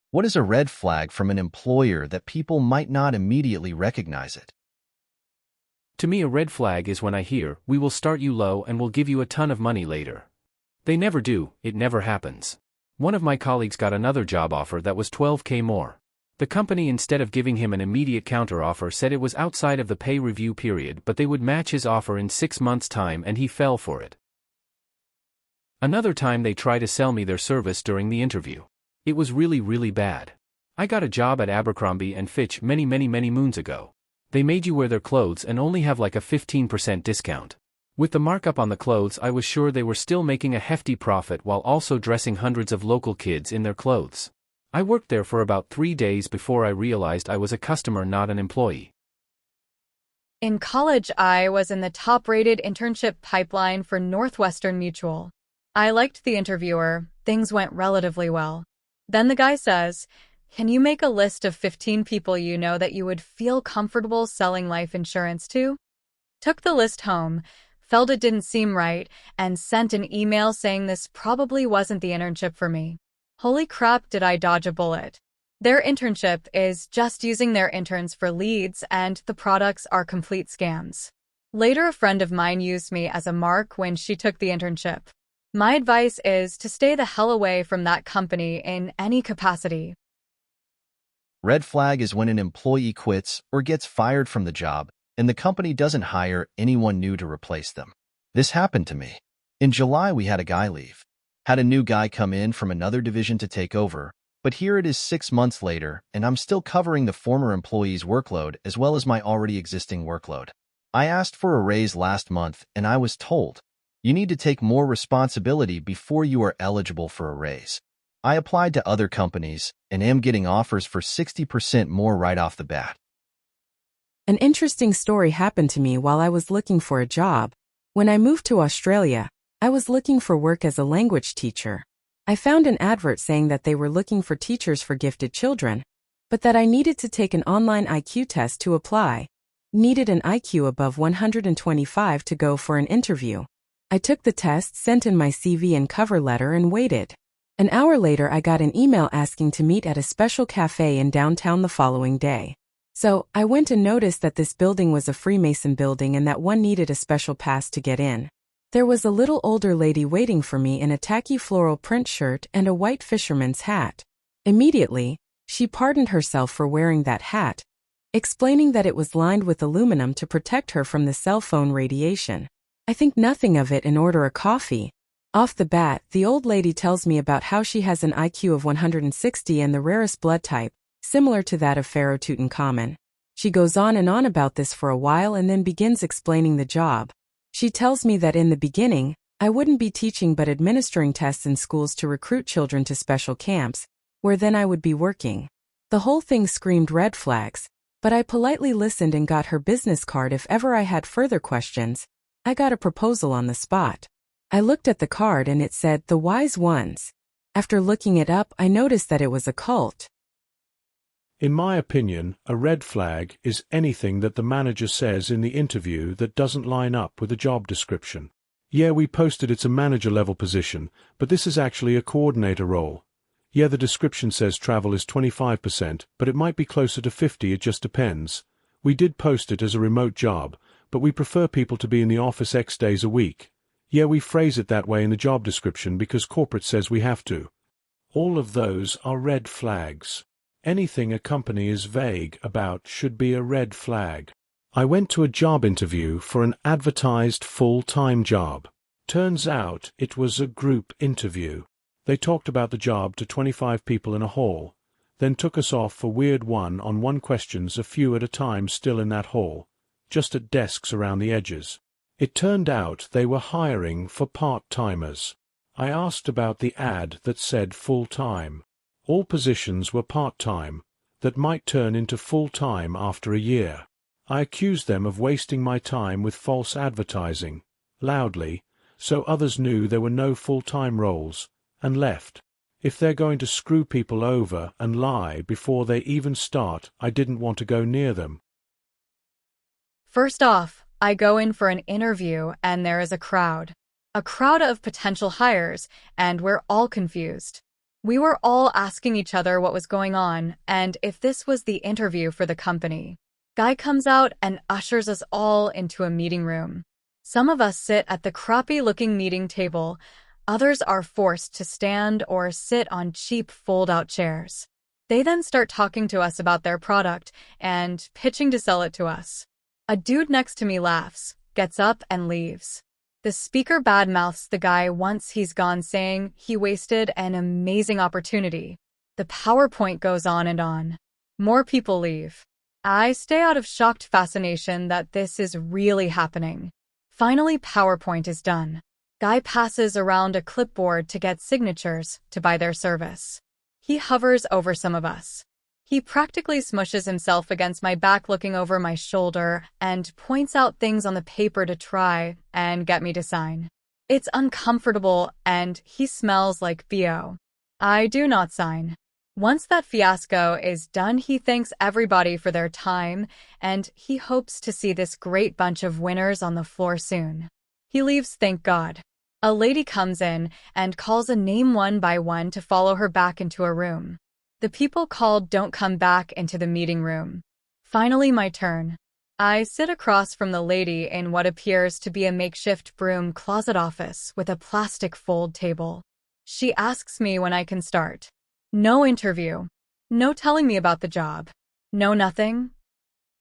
What is a red flag from an employer that people might not immediately recognize it? To me, a red flag is when I hear, "We will start you low and we'll give you a ton of money later." They never do, it never happens. One of my colleagues got another job offer that was 12K more. The company, instead of giving him an immediate counteroffer, said it was outside of the pay review period, but they would match his offer in 6 months' time, and he fell for it. Another time they tried to sell me their service during the interview. It was really bad. I got a job at Abercrombie and Fitch many moons ago. They made you wear their clothes and only have like a 15% discount. With the markup on the clothes, I was sure they were still making a hefty profit while also dressing hundreds of local kids in their clothes. I worked there for about 3 days before I realized I was a customer, not an employee. In college, I was in the top-rated internship pipeline for Northwestern Mutual. I liked the interviewer, things went relatively well. Then the guy says, "Can you make a list of 15 people you know that you would feel comfortable selling life insurance to?" Took the list home, felt it didn't seem right, and sent an email saying this probably wasn't the internship for me. Holy crap, did I dodge a bullet. Their internship is just using their interns for leads, and the products are complete scams. Later, a friend of mine used me as a mark when she took the internship. My advice is to stay the hell away from that company in any capacity. Red flag is when an employee quits or gets fired from the job and the company doesn't hire anyone new to replace them. This happened to me. In July, we had a guy leave. Had a new guy come in from another division to take over, but here it is 6 months later, and I'm still covering the former employee's workload as well as my already existing workload. I asked for a raise last month, and I was told, "You need to take more responsibility before you are eligible for a raise." I applied to other companies and am getting offers for 60% more right off the bat. An interesting story happened to me while I was looking for a job. When I moved to Australia, I was looking for work as a language teacher. I found an advert saying that they were looking for teachers for gifted children, but that I needed to take an online IQ test to apply. Needed an IQ above 125 to go for an interview. I took the test, sent in my CV and cover letter, and waited. An hour later, I got an email asking to meet at a special cafe in downtown the following day. So, I went and noticed that this building was a Freemason building and that one needed a special pass to get in. There was a little older lady waiting for me in a tacky floral print shirt and a white fisherman's hat. Immediately, she pardoned herself for wearing that hat, explaining that it was lined with aluminum to protect her from the cell phone radiation. I think nothing of it and order a coffee. Off the bat, the old lady tells me about how she has an IQ of 160 and the rarest blood type, similar to that of Pharaoh Tutankhamun. She goes on and on about this for a while and then begins explaining the job. She tells me that in the beginning, I wouldn't be teaching but administering tests in schools to recruit children to special camps, where then I would be working. The whole thing screamed red flags, but I politely listened and got her business card if ever I had further questions. I got a proposal on the spot. I looked at the card and it said, "The Wise Ones." After looking it up, I noticed that it was a cult. In my opinion, a red flag is anything that the manager says in the interview that doesn't line up with the job description. Yeah, we posted it's a manager-level position, but this is actually a coordinator role. Yeah, the description says travel is 25%, but it might be closer to 50, it just depends. We did post it as a remote job, but we prefer people to be in the office X days a week. Yeah, we phrase it that way in the job description because corporate says we have to. All of those are red flags. Anything a company is vague about should be a red flag. I went to a job interview for an advertised full-time job. Turns out it was a group interview. They talked about the job to 25 people in a hall, then took us off for weird one-on-one questions, a few at a time still in that hall, just at desks around the edges. It turned out they were hiring for part-timers. I asked about the ad that said full-time. All positions were part-time, that might turn into full-time after a year. I accused them of wasting my time with false advertising, loudly, so others knew there were no full-time roles, and left. If they're going to screw people over and lie before they even start, I didn't want to go near them. First off, I go in for an interview and there is a crowd of potential hires, and we're all confused. We were all asking each other what was going on and if this was the interview for the company. Guy comes out and ushers us all into a meeting room. Some of us sit at the crappy-looking meeting table. Others are forced to stand or sit on cheap fold-out chairs. They then start talking to us about their product and pitching to sell it to us. A dude next to me laughs, gets up, and leaves. The speaker badmouths the guy once he's gone, saying he wasted an amazing opportunity. The PowerPoint goes on and on. More people leave. I stay out of shocked fascination that this is really happening. Finally, PowerPoint is done. Guy passes around a clipboard to get signatures to buy their service. He hovers over some of us. He practically smushes himself against my back, looking over my shoulder, and points out things on the paper to try and get me to sign. It's uncomfortable, and he smells like BO. I do not sign. Once that fiasco is done, he thanks everybody for their time, and he hopes to see this great bunch of winners on the floor soon. He leaves, thank God. A lady comes in and calls a name one by one to follow her back into a room. The people called don't come back into the meeting room. Finally, my turn. I sit across from the lady in what appears to be a makeshift broom closet office with a plastic fold table. She asks me when I can start. No interview. No telling me about the job. No nothing.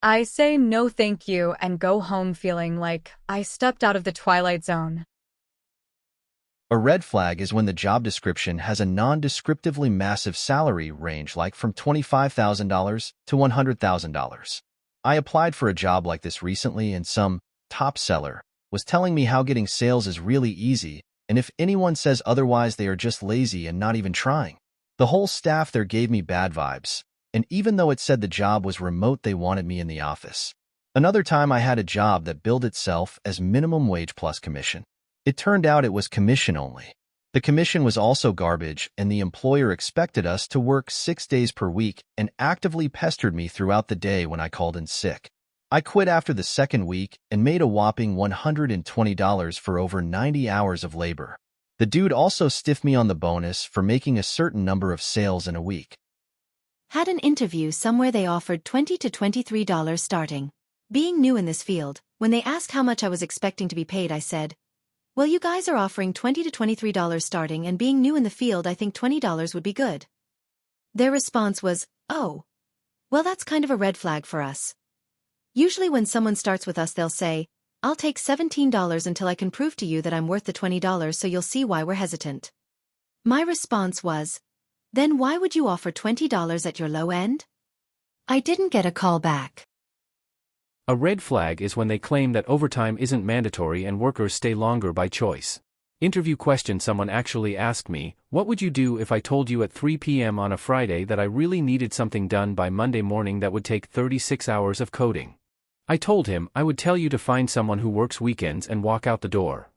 I say no thank you and go home feeling like I stepped out of the Twilight Zone. A red flag is when the job description has a non-descriptively massive salary range, like from $25,000 to $100,000. I applied for a job like this recently, and some top seller was telling me how getting sales is really easy, and if anyone says otherwise, they are just lazy and not even trying. The whole staff there gave me bad vibes, and even though it said the job was remote, they wanted me in the office. Another time I had a job that billed itself as minimum wage plus commission. It turned out it was commission only. The commission was also garbage, and the employer expected us to work 6 days per week and actively pestered me throughout the day when I called in sick. I quit after the second week and made a whopping $120 for over 90 hours of labor. The dude also stiffed me on the bonus for making a certain number of sales in a week. Had an interview somewhere they offered $20 to $23 starting. Being new in this field, when they asked how much I was expecting to be paid, I said, well, you guys are offering $20 to $23 starting, and being new in the field, I think $20 would be good. Their response was, oh, well, that's kind of a red flag for us. Usually when someone starts with us, they'll say, I'll take $17 until I can prove to you that I'm worth the $20, so you'll see why we're hesitant. My response was, then why would you offer $20 at your low end? I didn't get a call back. A red flag is when they claim that overtime isn't mandatory and workers stay longer by choice. Interview question: someone actually asked me, what would you do if I told you at 3 p.m. on a Friday that I really needed something done by Monday morning that would take 36 hours of coding? I told him I would tell you to find someone who works weekends and walk out the door.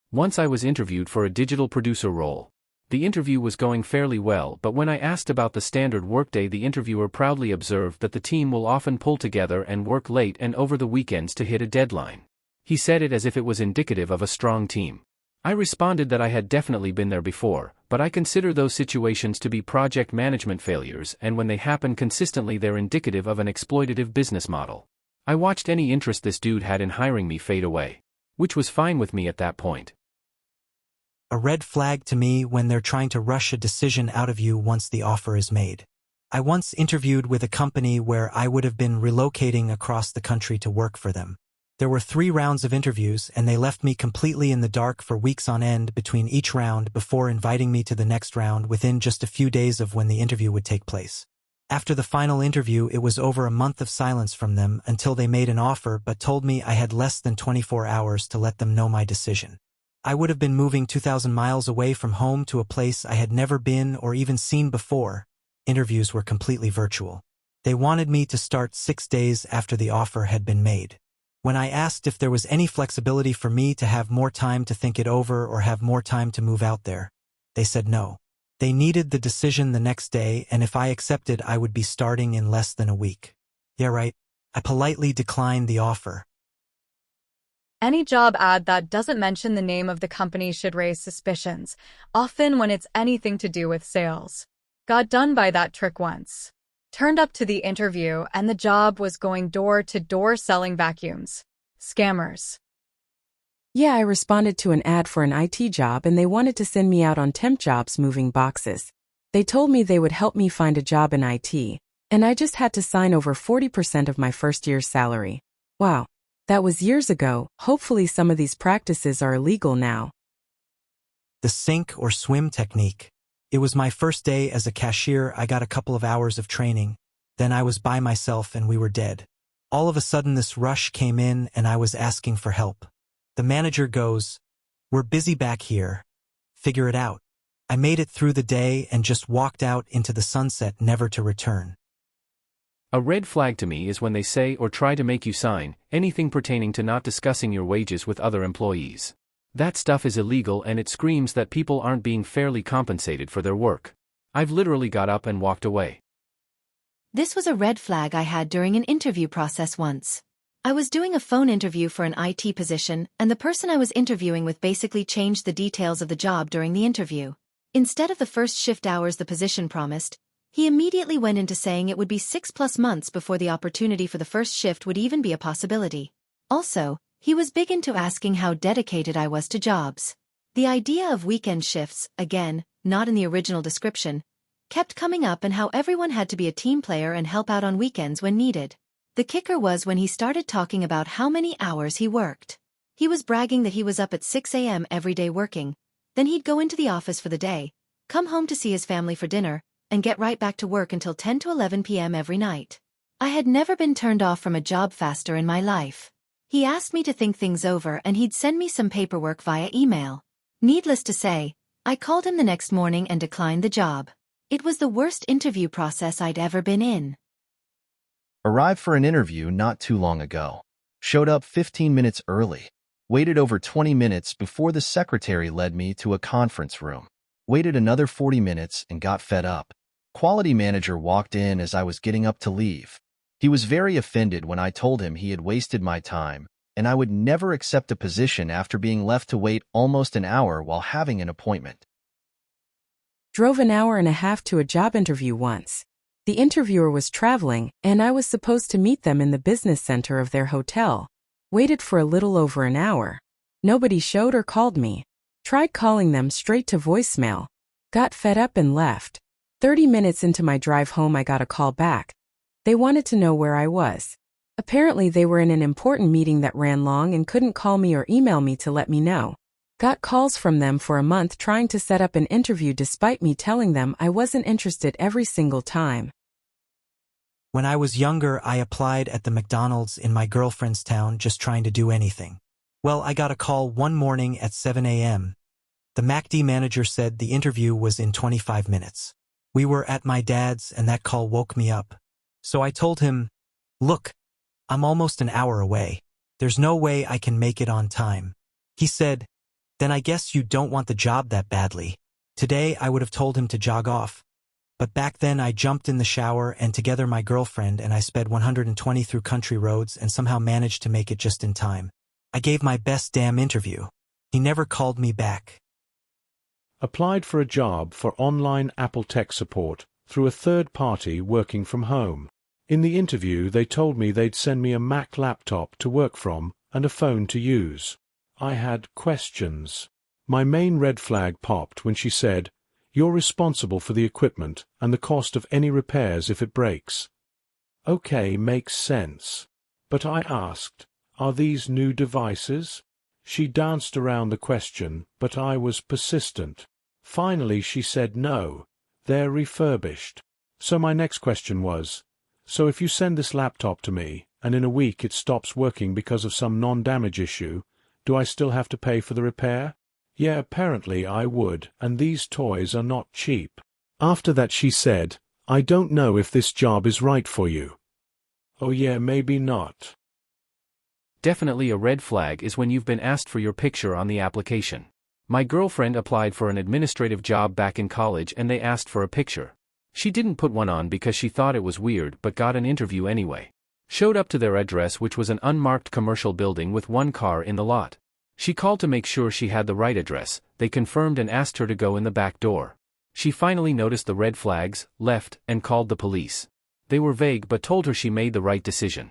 Once I was interviewed for a digital producer role. The interview was going fairly well, but when I asked about the standard workday, the interviewer proudly observed that the team will often pull together and work late and over the weekends to hit a deadline. He said it as if it was indicative of a strong team. I responded that I had definitely been there before, but I consider those situations to be project management failures, and when they happen consistently, they're indicative of an exploitative business model. I watched any interest this dude had in hiring me fade away, which was fine with me at that point. A red flag to me when they're trying to rush a decision out of you once the offer is made. I once interviewed with a company where I would have been relocating across the country to work for them. There were 3 rounds of interviews, and they left me completely in the dark for weeks on end between each round before inviting me to the next round within just a few days of when the interview would take place. After the final interview, it was over a month of silence from them until they made an offer but told me I had less than 24 hours to let them know my decision. I would have been moving 2,000 miles away from home to a place I had never been or even seen before. Interviews were completely virtual. They wanted me to start 6 days after the offer had been made. When I asked if there was any flexibility for me to have more time to think it over or have more time to move out there, they said no. They needed the decision the next day, and if I accepted, I would be starting in less than a week. Yeah, right. I politely declined the offer. Any job ad that doesn't mention the name of the company should raise suspicions, often when it's anything to do with sales. Got done by that trick once. Turned up to the interview and the job was going door to door selling vacuums. Scammers. Yeah, I responded to an ad for an IT job and they wanted to send me out on temp jobs moving boxes. They told me they would help me find a job in IT, and I just had to sign over 40% of my first year's salary. Wow. That was years ago. Hopefully some of these practices are illegal now. The sink or swim technique. It was my first day as a cashier. I got a couple of hours of training. Then I was by myself and we were dead. All of a sudden this rush came in and I was asking for help. The manager goes, "We're busy back here. Figure it out." I made it through the day and just walked out into the sunset, never to return. A red flag to me is when they say or try to make you sign anything pertaining to not discussing your wages with other employees. That stuff is illegal and it screams that people aren't being fairly compensated for their work. I've literally got up and walked away. This was a red flag I had during an interview process once. I was doing a phone interview for an IT position, and the person I was interviewing with basically changed the details of the job during the interview. Instead of the first shift hours the position promised, he immediately went into saying it would be 6+ months before the opportunity for the first shift would even be a possibility. Also, he was big into asking how dedicated I was to jobs. The idea of weekend shifts, again, not in the original description, kept coming up, and how everyone had to be a team player and help out on weekends when needed. The kicker was when he started talking about how many hours he worked. He was bragging that he was up at 6 a.m. every day working, then he'd go into the office for the day, come home to see his family for dinner, and get right back to work until 10 to 11 p.m. every night. I had never been turned off from a job faster in my life. He asked me to think things over and he'd send me some paperwork via email. Needless to say, I called him the next morning and declined the job. It was the worst interview process I'd ever been in. Arrived for an interview not too long ago. Showed up 15 minutes early. Waited over 20 minutes before the secretary led me to a conference room. Waited another 40 minutes and got fed up. Quality manager walked in as I was getting up to leave. He was very offended when I told him he had wasted my time, and I would never accept a position after being left to wait almost an hour while having an appointment. Drove an hour and a half to a job interview once. The interviewer was traveling, and I was supposed to meet them in the business center of their hotel. Waited for a little over an hour. Nobody showed or called me. Tried calling them straight to voicemail. Got fed up and left. 30 minutes into my drive home I got a call back. They wanted to know where I was. Apparently they were in an important meeting that ran long and couldn't call me or email me to let me know. Got calls from them for a month trying to set up an interview despite me telling them I wasn't interested every single time. When I was younger, I applied at the McDonald's in my girlfriend's town just trying to do anything. Well, I got a call one morning at 7 a.m. The MACD manager said the interview was in 25 minutes. We were at my dad's and that call woke me up. So I told him, "Look, I'm almost an hour away. There's no way I can make it on time." He said, "Then I guess you don't want the job that badly." Today I would have told him to jog off. But back then I jumped in the shower and together my girlfriend and I sped 120 through country roads and somehow managed to make it just in time. I gave my best damn interview. He never called me back. Applied for a job for online Apple tech support through a third party working from home. In the interview they told me they'd send me a Mac laptop to work from and a phone to use. I had questions. My main red flag popped when she said, "You're responsible for the equipment and the cost of any repairs if it breaks." Okay, makes sense. But I asked, "Are these new devices?" She danced around the question, but I was persistent. Finally she said no, they're refurbished. So my next question was, "So if you send this laptop to me, and in a week it stops working because of some non-damage issue, do I still have to pay for the repair?" Yeah, apparently I would, and these toys are not cheap. After that she said, "I don't know if this job is right for you." Oh yeah, maybe not. Definitely a red flag is when you've been asked for your picture on the application. My girlfriend applied for an administrative job back in college and they asked for a picture. She didn't put one on because she thought it was weird but got an interview anyway. Showed up to their address, which was an unmarked commercial building with one car in the lot. She called to make sure she had the right address. They confirmed and asked her to go in the back door. She finally noticed the red flags, left, and called the police. They were vague but told her she made the right decision.